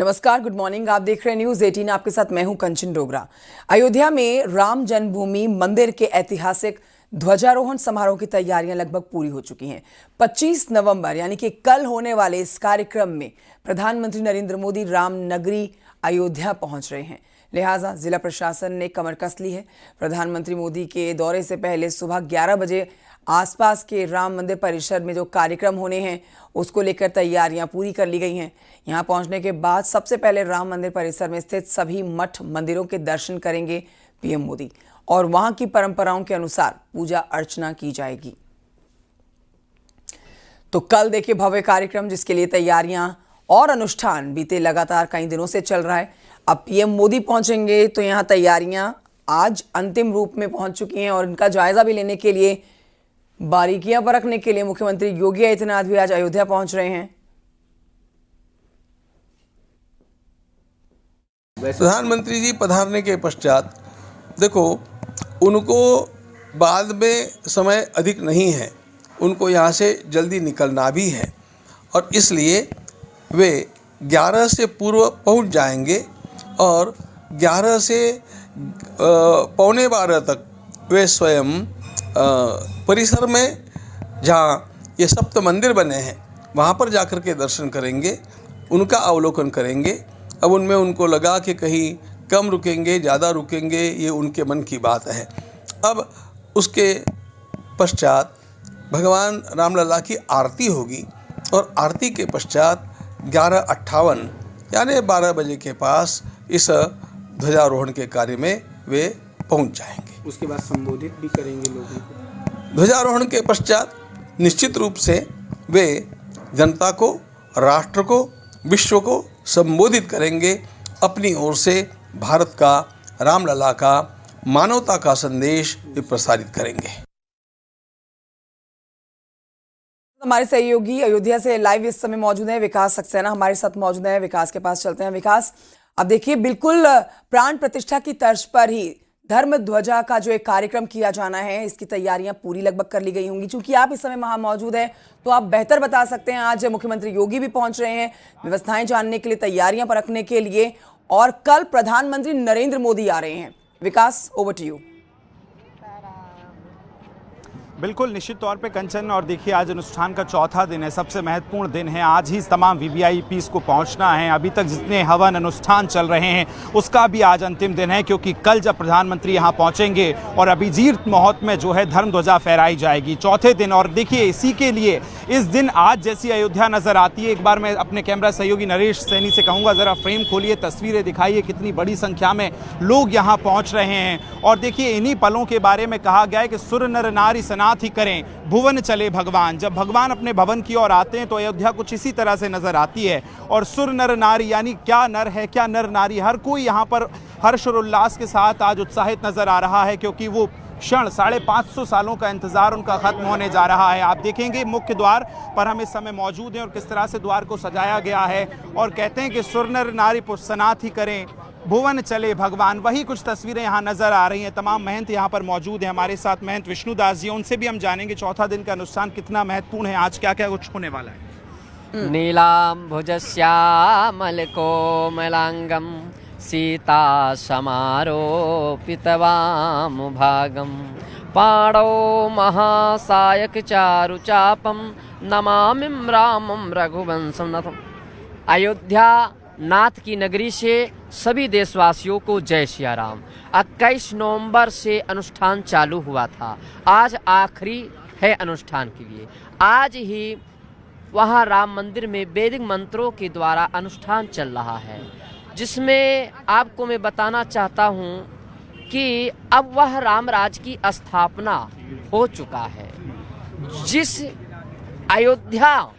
नमस्कार, good morning. आप देख रहे हैं न्यूज 18। आपके साथ मैं हूं कंचन डोगरा। अयोध्या में राम जन्मभूमि मंदिर के ऐतिहासिक ध्वजारोहण समारोह की तैयारियां लगभग पूरी हो चुकी हैं। 25 नवंबर यानी कि कल होने वाले इस कार्यक्रम में प्रधानमंत्री नरेंद्र मोदी राम नगरी अयोध्या पहुंच रहे हैं, लिहाजा जिला प्रशासन ने कमर कस ली है। प्रधानमंत्री मोदी के दौरे से पहले सुबह 11 बजे आसपास के राम मंदिर परिसर में जो कार्यक्रम होने हैं उसको लेकर तैयारियां पूरी कर ली गई हैं। यहां पहुंचने के बाद सबसे पहले राम मंदिर परिसर में स्थित सभी मठ मंदिरों के दर्शन करेंगे पीएम मोदी और वहां की परंपराओं के अनुसार पूजा अर्चना की जाएगी। तो कल देखिए भव्य कार्यक्रम, जिसके लिए तैयारियां और अनुष्ठान बीते लगातार कई दिनों से चल रहा है। अब पीएम मोदी पहुंचेंगे तो यहां तैयारियां आज अंतिम रूप में पहुंच चुकी हैं और इनका जायजा भी लेने के लिए, बारीकियां परखने के लिए मुख्यमंत्री योगी आदित्यनाथ भी आज अयोध्या पहुंच रहे हैं। प्रधानमंत्री जी पधारने के पश्चात देखो, उनको बाद में समय अधिक नहीं है, उनको यहाँ से जल्दी निकलना भी है और इसलिए वे 11 से पूर्व पहुँच जाएंगे और 11 से 11:15 तक वे स्वयं परिसर में, जहाँ ये सप्त मंदिर बने हैं, वहाँ पर जाकर के दर्शन करेंगे, उनका अवलोकन करेंगे। अब उनमें उनको लगा कि कहीं कम रुकेंगे, ज़्यादा रुकेंगे, ये उनके मन की बात है। अब उसके पश्चात भगवान रामलला की आरती होगी और आरती के पश्चात 11:58 यानी 12 बजे के पास इस ध्वजारोहण के कार्य में वे पहुंच जाएंगे। उसके बाद संबोधित भी करेंगे लोगों को। ध्वजारोहण के पश्चात निश्चित रूप से वे जनता को, राष्ट्र को, विश्व को संबोधित करेंगे। अपनी ओर से भारत का, रामलला का, मानवता का संदेश वे प्रसारित करेंगे। हमारे सहयोगी अयोध्या से लाइव इस समय मौजूद है विकास सक्सेना, हमारे साथ मौजूद है। विकास के पास चलते हैं। विकास, अब देखिए बिल्कुल प्राण प्रतिष्ठा की तर्ज पर ही धर्म ध्वजा का जो एक कार्यक्रम किया जाना है, इसकी तैयारियां पूरी लगभग कर ली गई होंगी। चूंकि आप इस समय वहां मौजूद हैं तो आप बेहतर बता सकते हैं। आज मुख्यमंत्री योगी भी पहुंच रहे हैं व्यवस्थाएं जानने के लिए, तैयारियां परखने के लिए, और कल प्रधानमंत्री नरेंद्र मोदी आ रहे हैं। विकास, ओवर टू यू। बिल्कुल निश्चित तौर पे कंचन, और देखिए आज अनुष्ठान का चौथा दिन है, सबसे महत्वपूर्ण दिन है। आज ही तमाम वीवीआईपीस को पहुंचना है। अभी तक जितने हवन अनुष्ठान चल रहे हैं उसका भी आज अंतिम दिन है, क्योंकि कल जब प्रधानमंत्री यहां पहुंचेंगे और अभिजीत महोत्सव में जो है धर्म ध्वजा फहराई जाएगी, चौथे दिन। और देखिए इसी के लिए इस दिन आज जैसी अयोध्या नजर आती है, एक बार मैं अपने कैमरा सहयोगी नरेश सैनी से कहूँगा, ज़रा फ्रेम खोलिए, तस्वीरें दिखाइए, कितनी बड़ी संख्या में लोग यहाँ पहुँच रहे हैं। और देखिए इन्हीं पलों के बारे में कहा गया है कि सुर नर नारी सनाथ ही करें, भुवन चले भगवान। जब भगवान अपने भवन की ओर आते हैं तो अयोध्या कुछ इसी तरह से नजर आती है। और सुर नर नारी यानी क्या नर है, क्या नर नारी, हर कोई यहाँ पर हर्ष और उल्लास के साथ आज उत्साहित नजर आ रहा है, क्योंकि वो क्षण 550 सालों का इंतजार उनका खत्म होने जा रहा है। आप देखेंगे मुख्य द्वार पर हम इस समय मौजूद हैं और किस तरह से द्वार को सजाया गया है, और कहते हैं कि सुर नर नारी सनाथ ही करें, भुवन चले भगवान। वही कुछ तस्वीरें यहाँ नजर आ रही हैं। तमाम महंत यहाँ पर मौजूद हैं। हमारे साथ महंत विष्णुदास जी, उनसे भी हम जानेंगे चौथा दिन का अनुष्ठान कितना महत्वपूर्ण है, आज क्या क्या कुछ होने वाला है। नीलांबुजश्यामल कोमलांगम सीता समारोपितवामुभागम पाणौ महासायक चारुचापम नमामि रामं रघुवंशं नथम। अयोध्या नाथ की नगरी से सभी देशवासियों को जय सिया राम। 21 नवंबर से अनुष्ठान चालू हुआ था, आज आखिरी है अनुष्ठान के लिए। आज ही वहाँ राम मंदिर में वैदिक मंत्रों के द्वारा अनुष्ठान चल रहा है, जिसमें आपको मैं बताना चाहता हूँ कि अब वह रामराज की स्थापना हो चुका है। जिस अयोध्या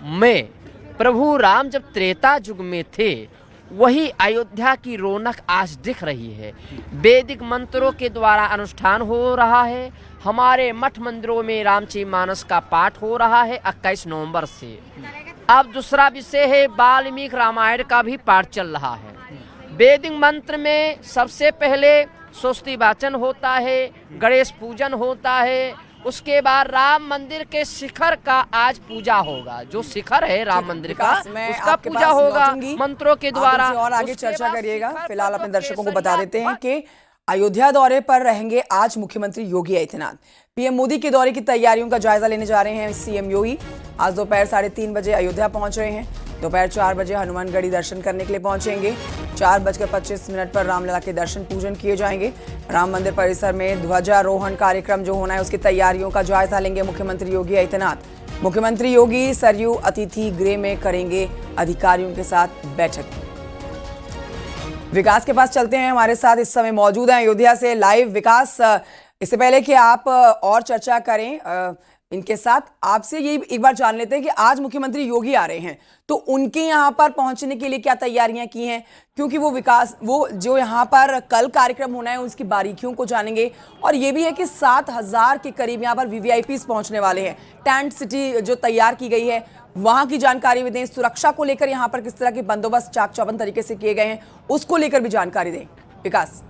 में प्रभु राम जब त्रेता युग में थे, वही अयोध्या की रौनक आज दिख रही है। वैदिक मंत्रों के द्वारा अनुष्ठान हो रहा है। हमारे मठ मंदिरों में रामचरितमानस का पाठ हो रहा है 21 नवंबर से। अब दूसरा विषय है, वाल्मीकि रामायण का भी पाठ चल रहा है। वैदिक मंत्र में सबसे पहले स्वस्ति वाचन होता है, गणेश पूजन होता है उसके बाद राम मंदिर के शिखर का आज पूजा होगा। जो शिखर है राम मंदिर का, उसका पूजा होगा मंत्रों के द्वारा। और आगे चर्चा करिएगा। फिलहाल अपने दर्शकों को बता देते हैं कि अयोध्या दौरे पर रहेंगे आज मुख्यमंत्री योगी आदित्यनाथ। पीएम मोदी के दौरे की तैयारियों का जायजा लेने जा रहे हैं सीएम योगी। आज दोपहर 3:30 बजे अयोध्या पहुंच रहे हैं। दोपहर 4 बजे हनुमानगढ़ी दर्शन करने के लिए पहुंचेंगे। 4:25 पर रामलला के दर्शन पूजन किए जाएंगे। राम मंदिर परिसर में ध्वजारोहण कार्यक्रम जो होना है उसकी तैयारियों का जायजा लेंगे मुख्यमंत्री योगी आदित्यनाथ। मुख्यमंत्री योगी सरयू अतिथि गृह में करेंगे अधिकारियों के साथ बैठक। विकास के पास चलते हैं, हमारे साथ इस समय मौजूद हैं अयोध्या से लाइव। विकास, इससे पहले कि आप और चर्चा करें इनके साथ, आपसे ये एक बार जान लेते हैं कि आज मुख्यमंत्री योगी आ रहे हैं तो उनके यहाँ पर पहुंचने के लिए क्या तैयारियां की हैं, क्योंकि वो जो यहाँ पर कल कार्यक्रम होना है उसकी बारीकियों को जानेंगे। और ये भी है कि 7,000 के करीब यहाँ पर वीवीआईपीज पहुंचने वाले हैं। टेंट सिटी जो तैयार की गई है वहां की जानकारी भी दें। सुरक्षा को लेकर यहाँ पर किस तरह के बंदोबस्त चाक चौबंद तरीके से किए गए हैं उसको लेकर भी जानकारी दें। विकास।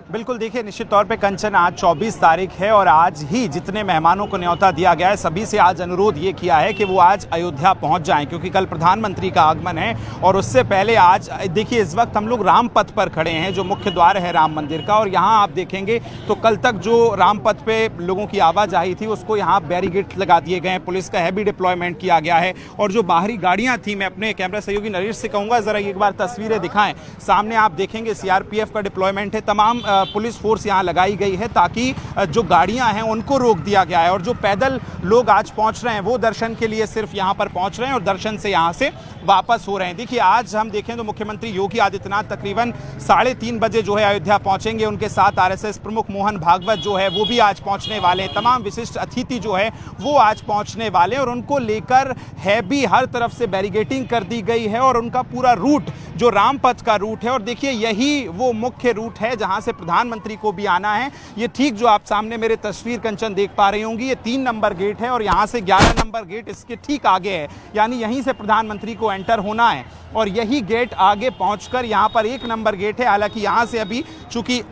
बिल्कुल, देखिए निश्चित तौर पे कंचन आज 24 तारीख है और आज ही जितने मेहमानों को न्योता दिया गया है सभी से आज अनुरोध ये किया है कि वो आज अयोध्या पहुंच जाएं, क्योंकि कल प्रधानमंत्री का आगमन है। और उससे पहले आज देखिए इस वक्त हम लोग राम पथ पर खड़े हैं, जो मुख्य द्वार है राम मंदिर का। और यहाँ आप देखेंगे तो कल तक जो राम पथ पे लोगों की आवाजाही थी उसको यहाँ बैरिकेड लगा दिए गए हैं, पुलिस का हैवी डिप्लॉयमेंट किया गया है। और जो बाहरी गाड़ियाँ थी, मैं अपने कैमरा सहयोगी नरेश से कहूँगा ज़रा एक बार तस्वीरें दिखाएं। सामने आप देखेंगे सीआरपीएफ का डिप्लॉयमेंट है, तमाम पुलिस फोर्स यहाँ लगाई गई है ताकि जो गाड़ियां हैं उनको रोक दिया गया है। और जो पैदल लोग आज पहुंच रहे हैं वो दर्शन के लिए सिर्फ यहाँ पर पहुंच रहे हैं और दर्शन से यहाँ से वापस हो रहे हैं। देखिए आज हम देखें तो मुख्यमंत्री योगी आदित्यनाथ तकरीबन 3:30 बजे जो है अयोध्या पहुंचेंगे। उनके साथ आरएसएस प्रमुख मोहन भागवत जो है वो भी आज पहुंचने वाले हैं। तमाम विशिष्ट अतिथि जो है वो आज पहुंचने वाले हैं और उनको लेकर हैवी हर तरफ से बैरिकेडिंग कर दी गई है। और उनका पूरा रूट जो रामपथ का रूट है, और देखिए यही वो मुख्य रूट है जहां से प्रधानमंत्री को भी आना है। ये ठीक जो आप सामने मेरे तस्वीर कंचन देख पा रही होंगी, ये 3 नंबर गेट है और यहां से 11 नंबर गेट इसके ठीक आगे है, यानी यहीं से प्रधानमंत्री को एंटर होना है। और यही गेट आगे पहुंचकर यहां पर 1 नंबर गेट है। हालांकि यहां से अभी चूंकि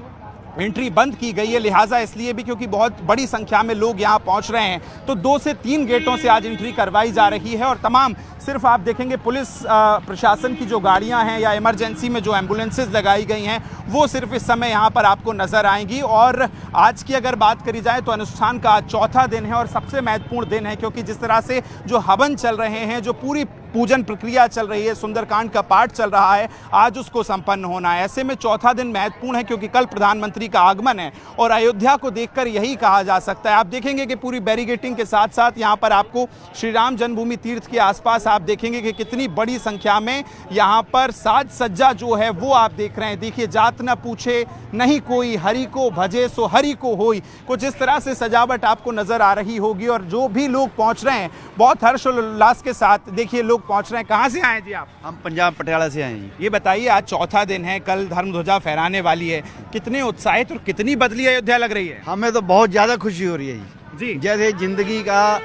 एंट्री बंद की गई है, लिहाजा इसलिए भी क्योंकि बहुत बड़ी संख्या में लोग यहाँ पहुँच रहे हैं, तो 2 से 3 गेटों से आज एंट्री करवाई जा रही है। और तमाम सिर्फ आप देखेंगे पुलिस प्रशासन की जो गाड़ियां हैं या इमरजेंसी में जो एम्बुलेंसेस लगाई गई हैं वो सिर्फ इस समय यहाँ पर आपको नज़र आएंगी। और आज की अगर बात करी जाए तो अनुष्ठान का आज चौथा दिन है और सबसे महत्वपूर्ण दिन है, क्योंकि जिस तरह से जो हवन चल रहे हैं, जो पूरी पूजन प्रक्रिया चल रही है, सुंदरकांड का पाठ चल रहा है, आज उसको संपन्न होना है। ऐसे में चौथा दिन महत्वपूर्ण है क्योंकि कल प्रधानमंत्री का आगमन है और अयोध्या को देखकर यही कहा जा सकता है। आप देखेंगे कि पूरी बैरिकेडिंग के साथ साथ यहाँ पर आपको श्री राम जन्मभूमि तीर्थ के आसपास आप देखेंगे कि कितनी बड़ी संख्या में यहाँ पर साज सज्जा जो है वो आप देख रहे हैं। देखिए, जात न पूछे नहीं कोई, हरि को भजे सो हरि को होई, कुछ इस तरह से सजावट आपको नजर आ रही होगी। और जो भी लोग पहुंच रहे हैं बहुत हर्ष और उल्लास के साथ देखिए लोग पहुंच रहे हैं। कहां से आए जी आप? हम पंजाब पटियाला से आए हैं। ये बताइए, आज चौथा दिन है, कल धर्म ध्वजा फहराने वाली है, कितने उत्साहित और कितनी बदली अयोध्या लग रही है? हमें तो बहुत ज़्यादा खुशी हो रही है जी। जैसे जिंदगी का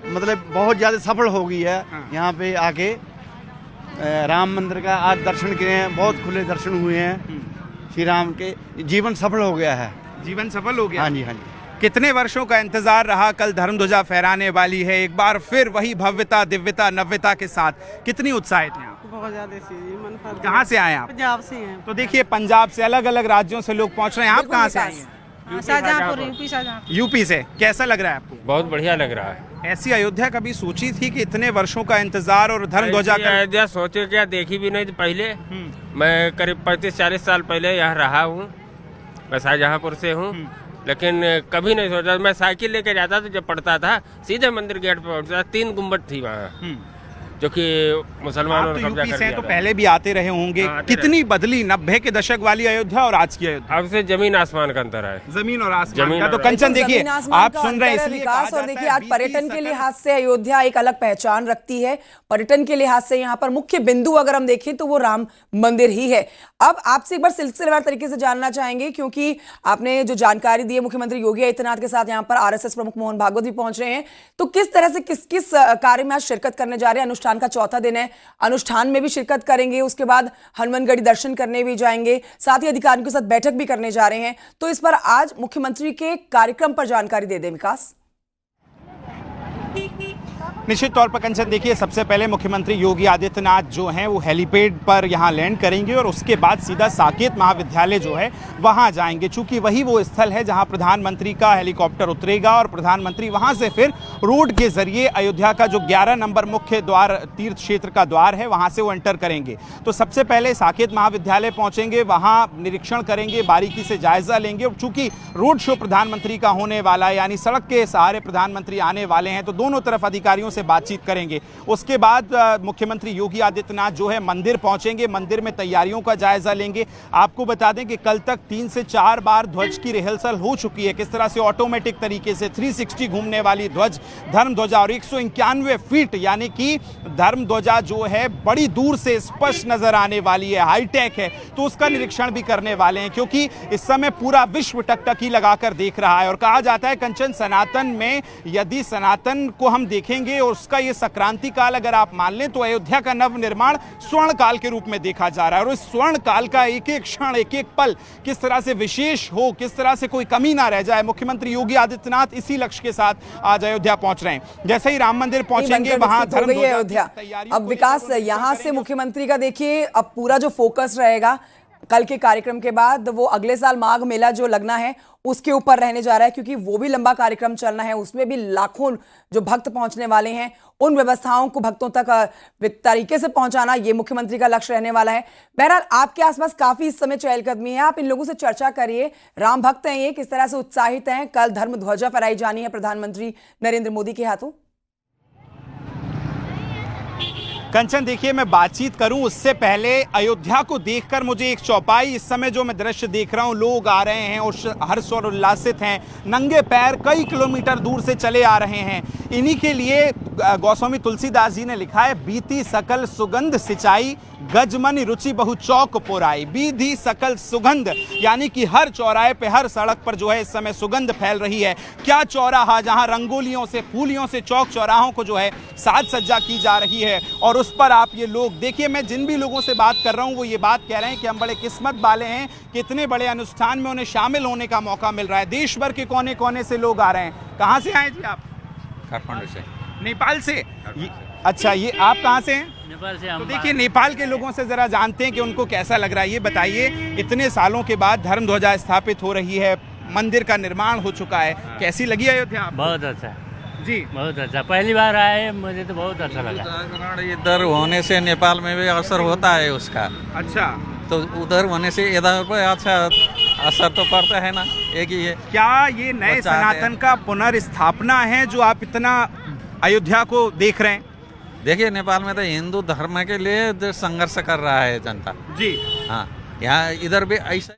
मतलब बहुत ज़्यादा सफल हो गई है। यहाँ पे आके राम मंदिर का आज दर्शन किए हैं, बहुत खुले दर्शन हुए हैं। श्री राम के जीवन सफल हो गया है। जीवन सफल हो गया? हाँ जी, हाँ जी। कितने वर्षों का इंतजार रहा, कल धर्म ध्वजा फहराने वाली है, एक बार फिर वही भव्यता दिव्यता नव्यता के साथ, कितनी उत्साहित हैं आप? बहुत ज्यादा मन। कहाँ से आए आप? पंजाब से हैं। तो देखिए पंजाब से अलग अलग राज्यों से लोग पहुँच रहे हैं, आप कहाँ से आए हैं? शाहजहांपुर, यूपी शाहजहांपुर। यूपी से। कैसा लग रहा है आपको? बहुत बढ़िया लग रहा है। ऐसी अयोध्या कभी सोची थी कि इतने वर्षों का इंतजार और धर्म ध्वजा का? अयोध्या सोचे क्या, देखी भी नहीं थी पहले। मैं करीब 35-40 साल पहले यहाँ रहा हूँ, मैं शाहजहांपुर से हूँ, लेकिन कभी नहीं सोचा। मैं साइकिल लेके जाता था जब पढ़ता था, सीधे मंदिर गेट पे पहुंचता। 3 गुम्बद थी वहाँ, जो कि मुसलमानों ने कब्जा कर दिया तो था। पहले भी आते रहे होंगे। कितनी बदली 90 के दशक वाली अयोध्या और आज की अयोध्या? अब से जमीन आसमान का अंतर है। जमीन और आसमान जमीन का। तो और कंचन देखिए, जमीन आसमान आप का सुन रहे हैं अंतर है, इसलिए विकास। कहा और देखिए जाता आज है, पर्यटन 20 के लिहाज से अयोध्या एक अलग पहचान रखती है। पर्यटन के लिहाज से यहाँ पर मुख्य बिंदु अगर हम देखें तो वो राम मंदिर ही है। अब आपसे एक बार सिलसिलेवार तरीके से जानना चाहेंगे, क्योंकि आपने जो जानकारी दी है मुख्यमंत्री योगी आदित्यनाथ के साथ यहाँ पर आरएसएस प्रमुख मोहन भागवत भी पहुंच रहे हैं, तो किस तरह से किस किस कार्य में आज शिरकत करने जा रहे हैं, अनुष्ठान अनुष्ठान का चौथा दिन है, अनुष्ठान में भी शिरकत करेंगे, उसके बाद हनुमानगढ़ी दर्शन करने भी जाएंगे, साथ ही अधिकारियों के साथ बैठक भी करने जा रहे हैं। तो इस पर आज मुख्यमंत्री के कार्यक्रम पर जानकारी दे दें विकास। निश्चित तौर पर कंचन, देखिए सबसे पहले मुख्यमंत्री योगी आदित्यनाथ जो हैं वो हेलीपैड पर यहाँ लैंड करेंगे और उसके बाद सीधा साकेत महाविद्यालय जो है वहाँ जाएंगे, चूंकि वही वो स्थल है जहाँ प्रधानमंत्री का हेलीकॉप्टर उतरेगा और प्रधानमंत्री वहाँ से फिर रोड के जरिए अयोध्या का जो 11 नंबर मुख्य द्वार तीर्थ क्षेत्र का द्वार है वहाँ से वो एंटर करेंगे। तो सबसे पहले साकेत महाविद्यालय पहुँचेंगे, वहाँ निरीक्षण करेंगे, बारीकी से जायजा लेंगे। और चूंकि रोड शो प्रधानमंत्री का होने वाला है, यानी सड़क के सहारे प्रधानमंत्री आने वाले हैं, तो दोनों तरफ अधिकारियों से बातचीत करेंगे। उसके बाद मुख्यमंत्री योगी आदित्यनाथ जो है मंदिर पहुंचेंगे, मंदिर में तैयारियों का जायजा लेंगे। आपको बता दें कि कल तक 3 से 4 बार ध्वज की रिहर्सल हो चुकी है, किस तरह से ऑटोमेटिक तरीके से 360 घूमने वाली ध्वज, धर्म ध्वजा, और 191 फीट यानी कि धर्म ध्वजा जो है बड़ी दूर से स्पष्ट नजर आने वाली है, हाईटेक है, तो उसका निरीक्षण भी करने वाले हैं, क्योंकि इस समय पूरा विश्व टकटकी लगाकर देख रहा है। और कहा जाता है कंचन, सनातन में यदि सनातन को हम देखेंगे और उसका ये संक्रांति काल अगर आप मान लें, तो अयोध्या का नव निर्माण स्वर्ण काल के रूप में देखा जा रहा है। और इस स्वर्ण काल का एक एक क्षण, एक एक पल किस तरह से विशेष हो, किस तरह से कोई कमी ना रह जाए, मुख्यमंत्री योगी आदित्यनाथ इसी लक्ष्य के साथ आज अयोध्या पहुंच रहे हैं। जैसे ही राम मंदिर पहुंचेंगे वहां धर्म अयोध्या। अब विकास, यहां से मुख्यमंत्री का देखिए अब पूरा जो फोकस रहेगा कल के कार्यक्रम के बाद, वो अगले साल माघ मेला जो लगना है उसके ऊपर रहने जा रहा है, क्योंकि वो भी लंबा कार्यक्रम चलना है, उसमें भी लाखों जो भक्त पहुंचने वाले हैं, उन व्यवस्थाओं को भक्तों तक तरीके से पहुंचाना ये मुख्यमंत्री का लक्ष्य रहने वाला है। बहरहाल आपके आसपास काफी इस समय चहलकदमी है, आप इन लोगों से चर्चा करिए, राम भक्त हैं ये, किस तरह से उत्साहित हैं, कल धर्म ध्वजा फहराई जानी है प्रधानमंत्री नरेंद्र मोदी के हाथों। कंचन, देखिए मैं बातचीत करूं उससे पहले अयोध्या को देखकर मुझे एक चौपाई, इस समय जो मैं दृश्य देख रहा हूं, लोग आ रहे हैं और हर्ष और उल्लासित हैं, नंगे पैर कई किलोमीटर दूर से चले आ रहे हैं। इन्हीं के लिए गोस्वामी तुलसीदास जी ने लिखा है, बीती सकल सुगंध सिंचाई, गजमनि रुचि बहु चौक पोराई। बीधी सकल सुगंध यानी कि हर चौराहे पे, हर सड़क पर जो है इस समय सुगंध फैल रही है। क्या चौराहा जहां रंगोलियों से, फूलियों से चौक चौराहों को जो है साज सज्जा की जा रही है, और उस पर आप ये लोग देखिए, मैं जिन भी लोगों से बात कर रहा हूं वो ये बात कह रहे हैं कि हम बड़े किस्मत वाले हैं कि इतने बड़े अनुष्ठान में उन्हें शामिल होने का मौका मिल रहा है। देश भर के कोने कोने से लोग आ रहे हैं। कहाँ से आए जी आप? काठमांडू से। नेपाल से? अच्छा, ये आप कहाँ से हैं? नेपाल से। तो देखिए, नेपाल के लोगों से जरा जानते हैं कि उनको कैसा लग रहा है। ये बताइए, इतने सालों के बाद धर्म ध्वजा स्थापित हो रही है, मंदिर का निर्माण हो चुका है, कैसी लगी अयोध्या आपको? बहुत अच्छा जी, बहुत अच्छा, पहली बार आए, मुझे तो बहुत अच्छा लगा। इधर होने से नेपाल में भी असर होता है उसका, अच्छा, तो उधर होने से इधर पर अच्छा असर तो पड़ता है ना, एक ही है। क्या ये नए सनातन का पुनर्स्थापना है जो आप इतना अयोध्या को देख रहे हैं? देखिए, नेपाल में तो हिंदू धर्म के लिए संघर्ष कर रहा है जनता जी। हाँ, यहाँ इधर भी ऐसा